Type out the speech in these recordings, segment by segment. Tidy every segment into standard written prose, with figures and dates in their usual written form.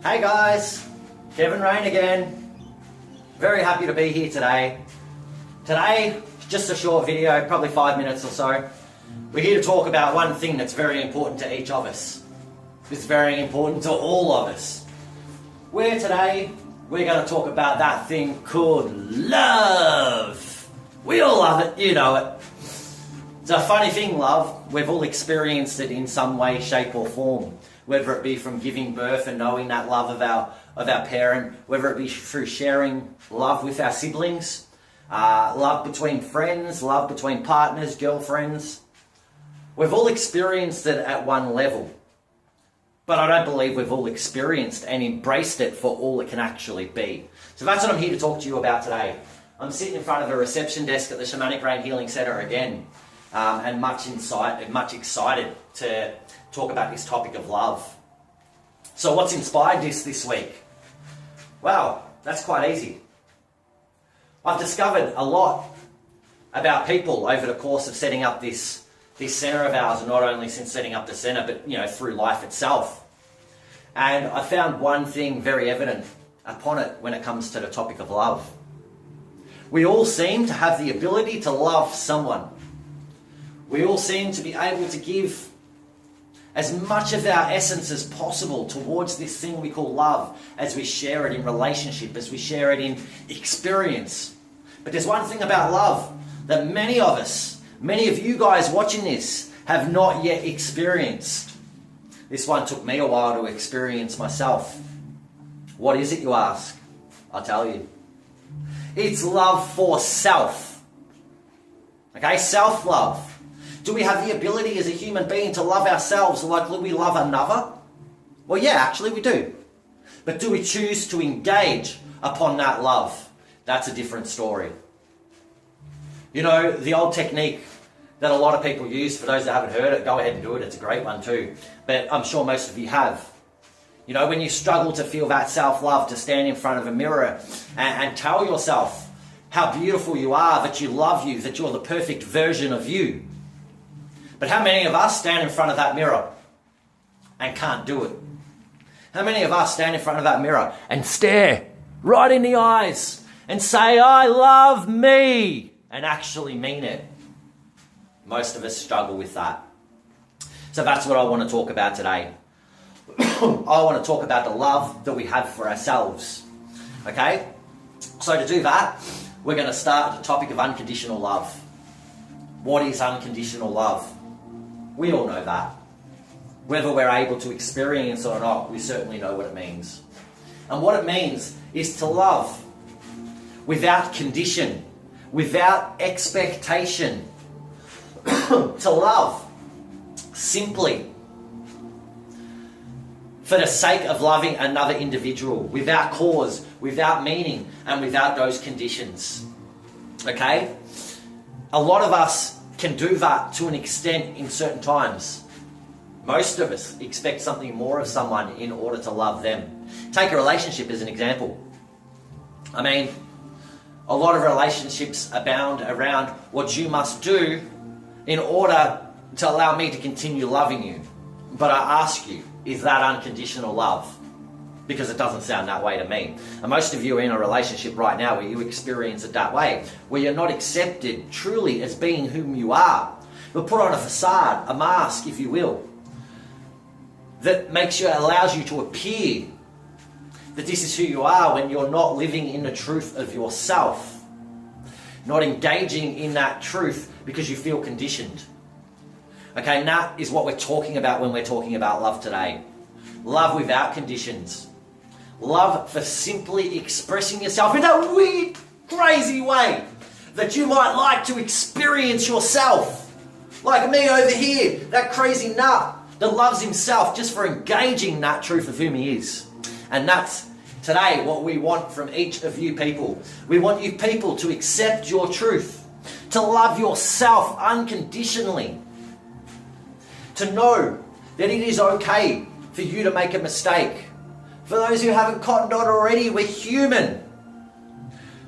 Hey guys, Kevin Rain again. Very happy to be here today. Today, just a short video, probably 5 minutes or so. We're here to talk about one thing that's very important to each of us. It's very important to all of us. Today, we're going to talk about that thing called love. We all love it, you know it. It's a funny thing, love. We've all experienced it in some way, shape or form. Whether it be from giving birth and knowing that love of our parent, whether it be through sharing love with our siblings, love between friends, love between partners, girlfriends. We've all experienced it at one level. But I don't believe we've all experienced and embraced it for all it can actually be. So that's what I'm here to talk to you about today. I'm sitting in front of a reception desk at the Shamanic Rain Healing Centre again, and much excited to talk about this topic of love. So what's inspired this week? Well, that's quite easy. I've discovered a lot about people over the course of setting up this centre of ours, and not only since setting up the centre, but through life itself. And I found one thing very evident upon it when it comes to the topic of love. We all seem to have the ability to love someone. We all seem to be able to give as much of our essence as possible towards this thing we call love, as we share it in relationship, as we share it in experience. But there's one thing about love that many of us, many of you guys watching this, have not yet experienced. This one took me a while to experience myself. What is it, you ask? I'll tell you. It's love for self. Okay, self-love. Do we have the ability as a human being to love ourselves like we love another? Well, yeah, actually we do. But do we choose to engage upon that love? That's a different story. You know, the old technique that a lot of people use, for those that haven't heard it, go ahead and do it. It's a great one too. But I'm sure most of you have. You know, when you struggle to feel that self-love, to stand in front of a mirror and tell yourself how beautiful you are, that you love you, that you're the perfect version of you. But how many of us stand in front of that mirror and can't do it? How many of us stand in front of that mirror and stare right in the eyes and say, I love me, and actually mean it? Most of us struggle with that. So that's what I want to talk about today. I want to talk about the love that we have for ourselves. Okay? So to do that, we're going to start the topic of unconditional love. What is unconditional love? We all know that. Whether we're able to experience it or not, we certainly know what it means. And what it means is to love without condition, without expectation. To love simply for the sake of loving another individual, without cause, without meaning, and without those conditions. Okay? A lot of us can do that to an extent in certain times. Most of us expect something more of someone in order to love them. Take a relationship as an example. I mean, a lot of relationships abound around what you must do in order to allow me to continue loving you. But I ask you, is that unconditional love? Because it doesn't sound that way to me. And most of you are in a relationship right now where you experience it that way, where you're not accepted truly as being whom you are, but put on a facade, a mask, if you will, that allows you to appear that this is who you are when you're not living in the truth of yourself, not engaging in that truth because you feel conditioned. Okay, and that is what we're talking about when we're talking about love today. Love without conditions. Love for simply expressing yourself in a weird, crazy way that you might like to experience yourself. Like me over here, that crazy nut that loves himself just for engaging that truth of whom he is. And that's today what we want from each of you people. We want you people to accept your truth, to love yourself unconditionally, to know that it is okay for you to make a mistake. For those who haven't cottoned on already, we're human.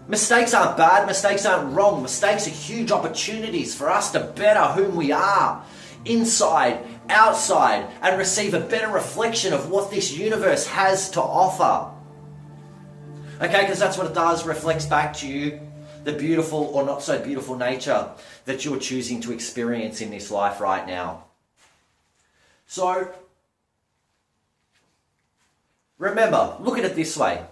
Mistakes aren't bad, mistakes aren't wrong. Mistakes are huge opportunities for us to better whom we are inside, outside, and receive a better reflection of what this universe has to offer. Okay, because that's what it does, reflects back to you the beautiful or not so beautiful nature that you're choosing to experience in this life right now. So, remember, look at it this way.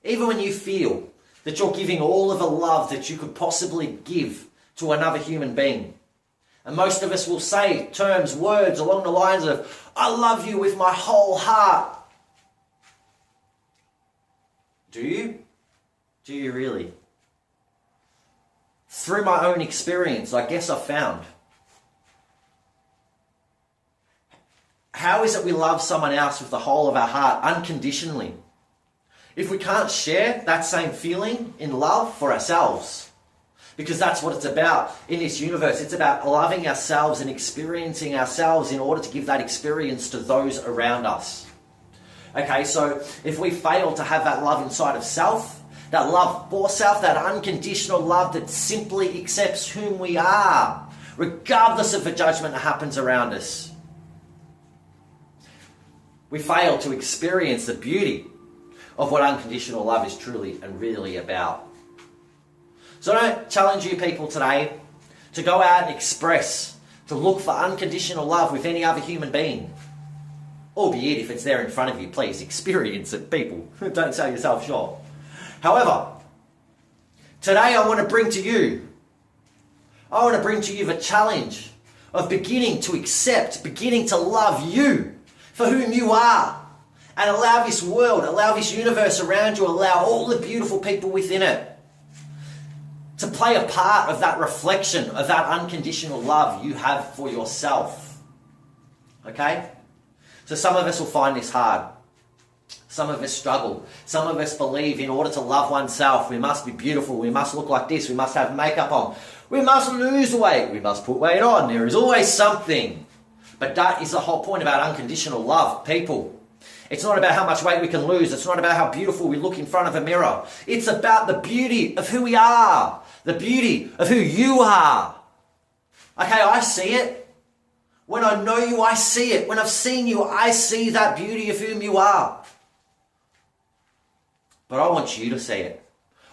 Even when you feel that you're giving all of the love that you could possibly give to another human being, and most of us will say terms, words along the lines of, I love you with my whole heart. Do you? Do you really? Through my own experience, I guess I've found, how is it we love someone else with the whole of our heart, unconditionally, if we can't share that same feeling in love for ourselves? Because that's what it's about in this universe. It's about loving ourselves and experiencing ourselves in order to give that experience to those around us. Okay, so if we fail to have that love inside of self, that love for self, that unconditional love that simply accepts whom we are, regardless of the judgment that happens around us, we fail to experience the beauty of what unconditional love is truly and really about. So I don't challenge you people today to go out and express, to look for unconditional love with any other human being. Albeit if it's there in front of you, please experience it, people. Don't sell yourself short. However, today I want to bring to you the challenge of beginning to accept, beginning to love you for whom you are. And allow this world, allow this universe around you, allow all the beautiful people within it to play a part of that reflection of that unconditional love you have for yourself. Okay? So some of us will find this hard. Some of us struggle. Some of us believe in order to love oneself, we must be beautiful, we must look like this, we must have makeup on, we must lose weight, we must put weight on. There is always something. But that is the whole point about unconditional love, people. It's not about how much weight we can lose. It's not about how beautiful we look in front of a mirror. It's about the beauty of who we are. The beauty of who you are. Okay, I see it. When I know you, I see it. When I've seen you, I see that beauty of whom you are. But I want you to see it.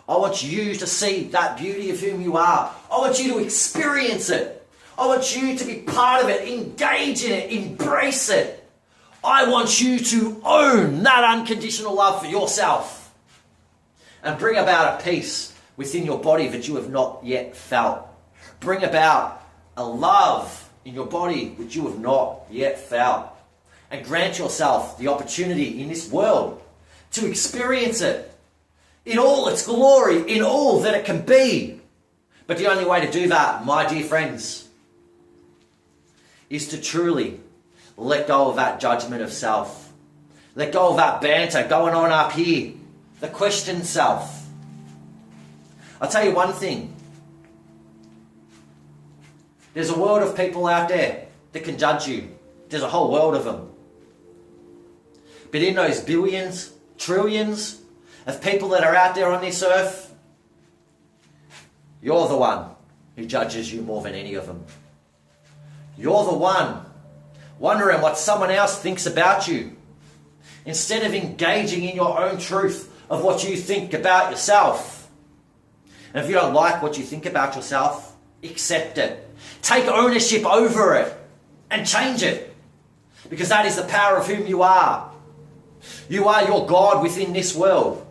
I want you to see that beauty of whom you are. I want you to experience it. I want you to be part of it, engage in it, embrace it. I want you to own that unconditional love for yourself and bring about a peace within your body that you have not yet felt. Bring about a love in your body which you have not yet felt. And grant yourself the opportunity in this world to experience it in all its glory, in all that it can be. But the only way to do that, my dear friends, is to truly let go of that judgment of self. Let go of that banter going on up here. The question self. I'll tell you one thing. There's a world of people out there that can judge you. There's a whole world of them. But in those billions, trillions of people that are out there on this earth, you're the one who judges you more than any of them. You're the one wondering what someone else thinks about you, instead of engaging in your own truth of what you think about yourself. And if you don't like what you think about yourself, accept it. Take ownership over it and change it. Because that is the power of whom you are. You are your God within this world.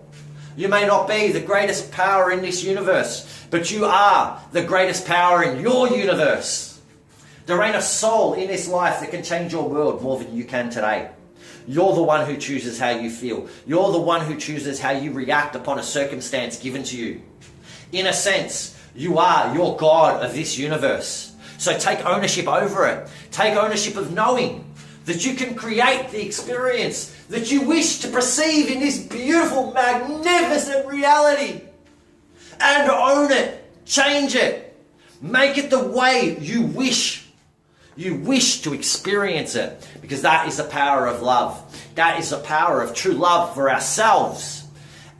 You may not be the greatest power in this universe, but you are the greatest power in your universe. There ain't a soul in this life that can change your world more than you can today. You're the one who chooses how you feel. You're the one who chooses how you react upon a circumstance given to you. In a sense, you are your God of this universe. So take ownership over it. Take ownership of knowing that you can create the experience that you wish to perceive in this beautiful, magnificent reality. And own it. Change it. Make it the way you wish. You wish to experience it, because that is the power of love. That is the power of true love for ourselves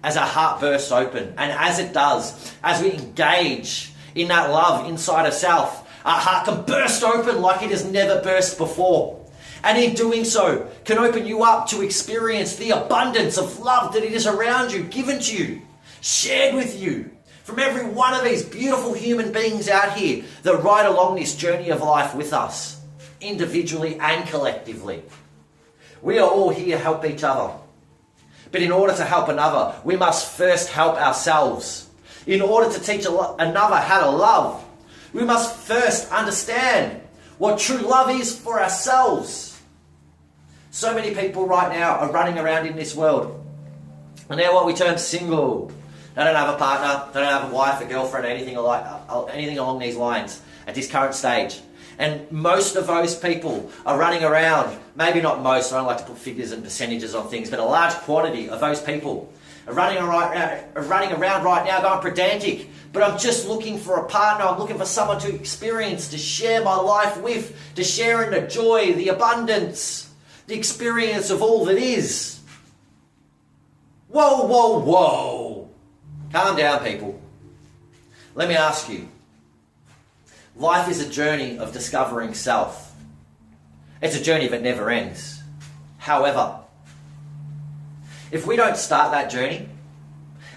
as our heart bursts open. And as it does, as we engage in that love inside of self, Our heart can burst open like it has never burst before. And in doing so, can open you up to experience the abundance of love that it is around you, given to you, shared with you, from every one of these beautiful human beings out here that ride along this journey of life with us, individually and collectively. We are all here to help each other. But in order to help another, we must first help ourselves. In order to teach another how to love, we must first understand what true love is for ourselves. So many people right now are running around in this world, and they're what we term single. They don't have a partner, they don't have a wife, a girlfriend, anything along these lines at this current stage. And most of those people are running around, maybe not most, I don't like to put figures and percentages on things, but a large quantity of those people are running around right now going pedantic. But I'm just looking for a partner, I'm looking for someone to experience, to share my life with, to share in the joy, the abundance, the experience of all that is. Whoa, whoa, whoa. Calm down, people. Let me ask you. Life is a journey of discovering self. It's a journey that never ends. However, if we don't start that journey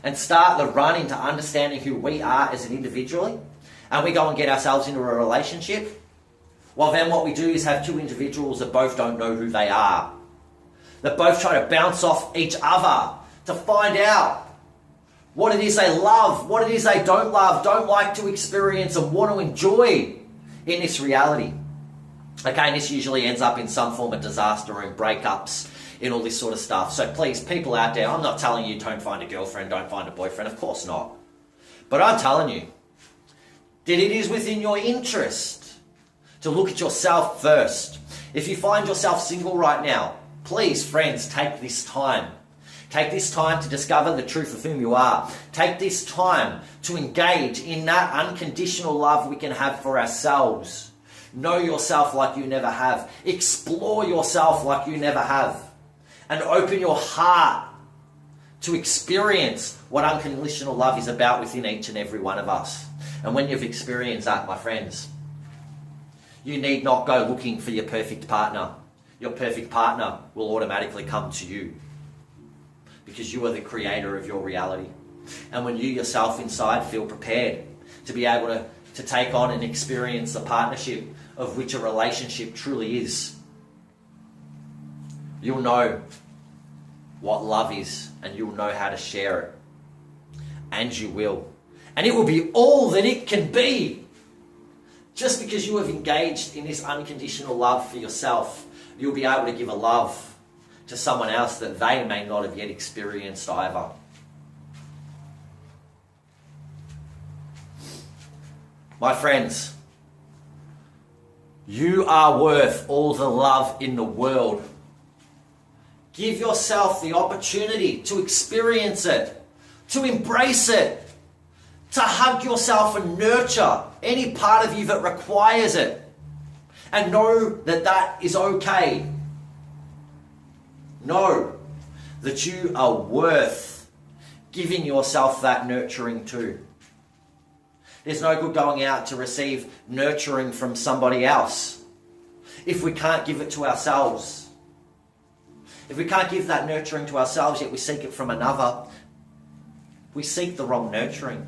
and start the run into understanding who we are as an individual, and we go and get ourselves into a relationship, well then what we do is have two individuals that both don't know who they are. That both try to bounce off each other to find out what it is they love, what it is they don't love, don't like to experience and want to enjoy in this reality. Okay, and this usually ends up in some form of disaster and breakups and all this sort of stuff. So please, people out there, I'm not telling you don't find a girlfriend, don't find a boyfriend, of course not. But I'm telling you that it is within your interest to look at yourself first. If you find yourself single right now, please, friends, take this time. Take this time to discover the truth of whom you are. Take this time to engage in that unconditional love we can have for ourselves. Know yourself like you never have. Explore yourself like you never have. And open your heart to experience what unconditional love is about within each and every one of us. And when you've experienced that, my friends, you need not go looking for your perfect partner. Your perfect partner will automatically come to you, because you are the creator of your reality. And when you yourself inside feel prepared to be able to take on and experience the partnership of which a relationship truly is, you'll know what love is, and you'll know how to share it. And you will. And it will be all that it can be. Just because you have engaged in this unconditional love for yourself, you'll be able to give a love to someone else that they may not have yet experienced either. My friends, you are worth all the love in the world. Give yourself the opportunity to experience it, to embrace it, to hug yourself and nurture any part of you that requires it. And know that that is okay. Know that you are worth giving yourself that nurturing too. There's no good going out to receive nurturing from somebody else if we can't give it to ourselves. If we can't give that nurturing to ourselves, yet we seek it from another, we seek the wrong nurturing.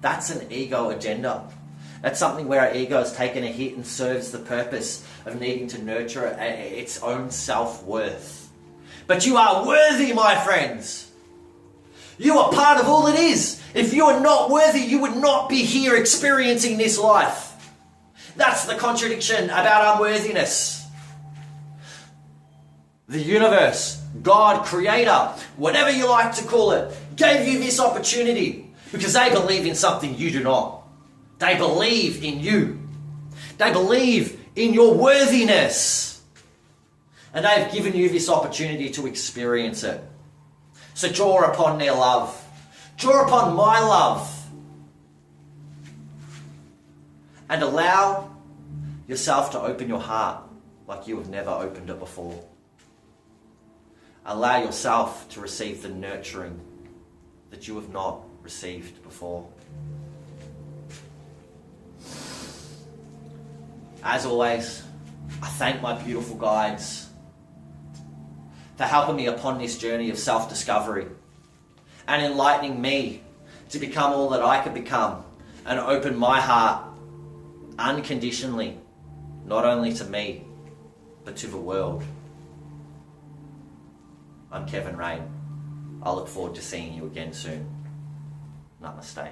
That's an ego agenda. That's something where our ego has taken a hit and serves the purpose of needing to nurture its own self-worth. But you are worthy, my friends. You are part of all it is. If you are not worthy, you would not be here experiencing this life. That's the contradiction about unworthiness. The universe, God, creator, whatever you like to call it, gave you this opportunity because they believe in something you do not. They believe in you. They believe in your worthiness. And they've given you this opportunity to experience it. So draw upon their love. Draw upon my love. And allow yourself to open your heart like you have never opened it before. Allow yourself to receive the nurturing that you have not received before. As always, I thank my beautiful guides for helping me upon this journey of self-discovery and enlightening me to become all that I could become and open my heart unconditionally, not only to me, but to the world. I'm Kevin Rain. I look forward to seeing you again soon. Namaste.